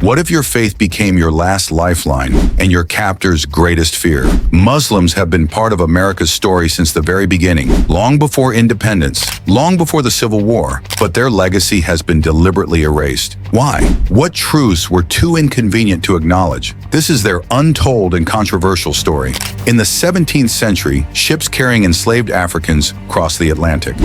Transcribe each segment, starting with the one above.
What if your faith became your last lifeline and your captor's greatest fear? Muslims have been part of America's story since the very beginning, long before independence, long before the Civil War, but their legacy has been deliberately erased. Why? What truths were too inconvenient to acknowledge? This is their untold and controversial story. In the 17th century, ships carrying enslaved Africans crossed the Atlantic.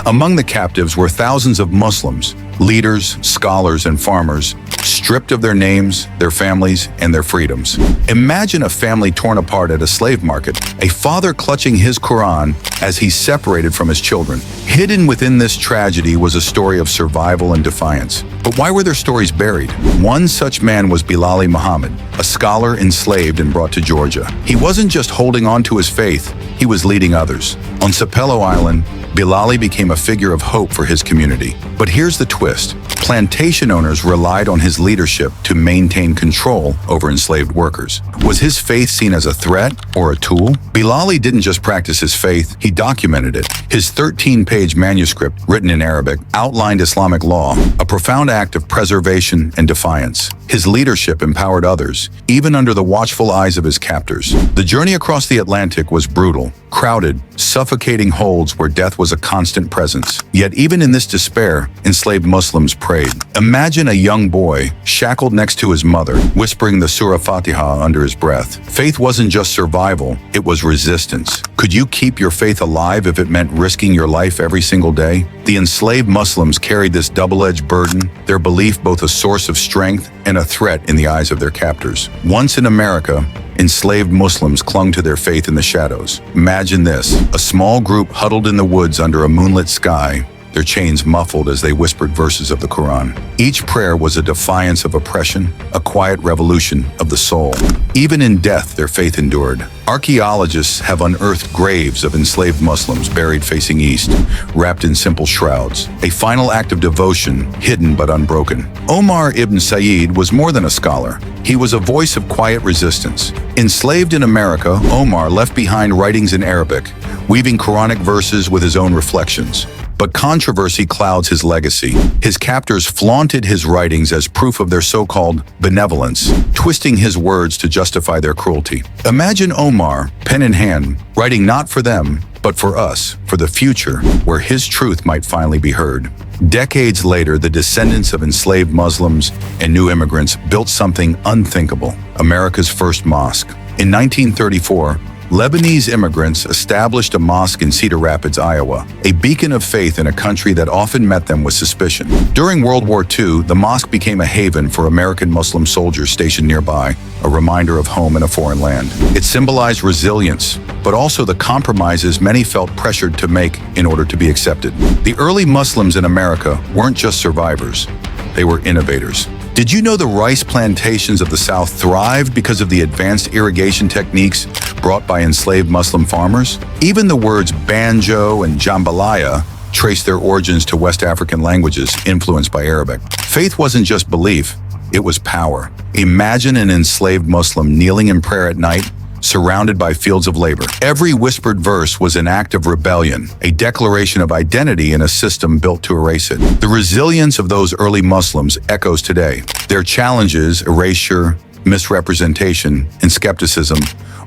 Among the captives were thousands of Muslims, leaders, scholars, and farmers, stripped of their names, their families, and their freedoms. Imagine a family torn apart at a slave market, a father clutching his Quran as he's separated from his children. Hidden within this tragedy was a story of survival and defiance. But why were their stories buried? One such man was Bilali Muhammad, a scholar enslaved and brought to Georgia. He wasn't just holding on to his faith, he was leading others. On Sapelo Island, Bilali became a figure of hope for his community. But here's the twist. Plantation owners relied on his leadership to maintain control over enslaved workers. Was his faith seen as a threat or a tool? Bilali didn't just practice his faith, he documented it. His 13-page manuscript, written in Arabic, outlined Islamic law, a profound act of preservation and defiance. His leadership empowered others, even under the watchful eyes of his captors. The journey across the Atlantic was brutal, crowded, suffocating holds where death was a constant presence. Yet even in this despair, enslaved Muslims prayed. Imagine a young boy, shackled next to his mother, whispering the Surah Fatiha under his breath. Faith wasn't just survival, it was resistance. Could you keep your faith alive if it meant risking your life every single day? The enslaved Muslims carried this double-edged burden, their belief both a source of strength and a threat in the eyes of their captors. Once in America, enslaved Muslims clung to their faith in the shadows. Imagine this, a small group huddled in the woods under a moonlit sky, their chains muffled as they whispered verses of the Quran. Each prayer was a defiance of oppression, a quiet revolution of the soul. Even in death, their faith endured. Archaeologists have unearthed graves of enslaved Muslims buried facing east, wrapped in simple shrouds, a final act of devotion, hidden but unbroken. Omar ibn Said was more than a scholar. He was a voice of quiet resistance. Enslaved in America, Omar left behind writings in Arabic, weaving Quranic verses with his own reflections. But controversy clouds his legacy. His captors flaunted his writings as proof of their so-called benevolence, twisting his words to justify their cruelty. Imagine Omar, pen in hand, writing not for them, but for us, for the future, where his truth might finally be heard. Decades later, the descendants of enslaved Muslims and new immigrants built something unthinkable, America's first mosque. In 1934, Lebanese immigrants established a mosque in Cedar Rapids, Iowa, a beacon of faith in a country that often met them with suspicion. During World War II, the mosque became a haven for American Muslim soldiers stationed nearby, a reminder of home in a foreign land. It symbolized resilience, but also the compromises many felt pressured to make in order to be accepted. The early Muslims in America weren't just survivors, they were innovators. Did you know the rice plantations of the South thrived because of the advanced irrigation techniques brought by enslaved Muslim farmers? Even the words banjo and jambalaya trace their origins to West African languages influenced by Arabic. Faith wasn't just belief, it was power. Imagine an enslaved Muslim kneeling in prayer at night, surrounded by fields of labor. Every whispered verse was an act of rebellion, a declaration of identity in a system built to erase it. The resilience of those early Muslims echoes today. Their challenges, erasure, misrepresentation, and skepticism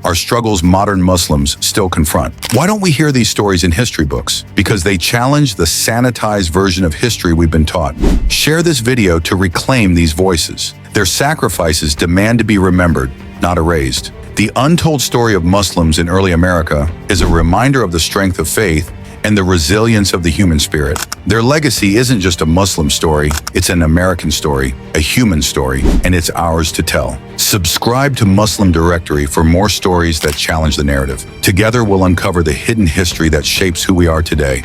are struggles modern Muslims still confront. Why don't we hear these stories in history books? Because they challenge the sanitized version of history we've been taught. Share this video to reclaim these voices. Their sacrifices demand to be remembered, not erased. The untold story of Muslims in early America is a reminder of the strength of faith and the resilience of the human spirit. Their legacy isn't just a Muslim story, it's an American story, a human story, and it's ours to tell. Subscribe to Muslim Directory for more stories that challenge the narrative. Together we'll uncover the hidden history that shapes who we are today.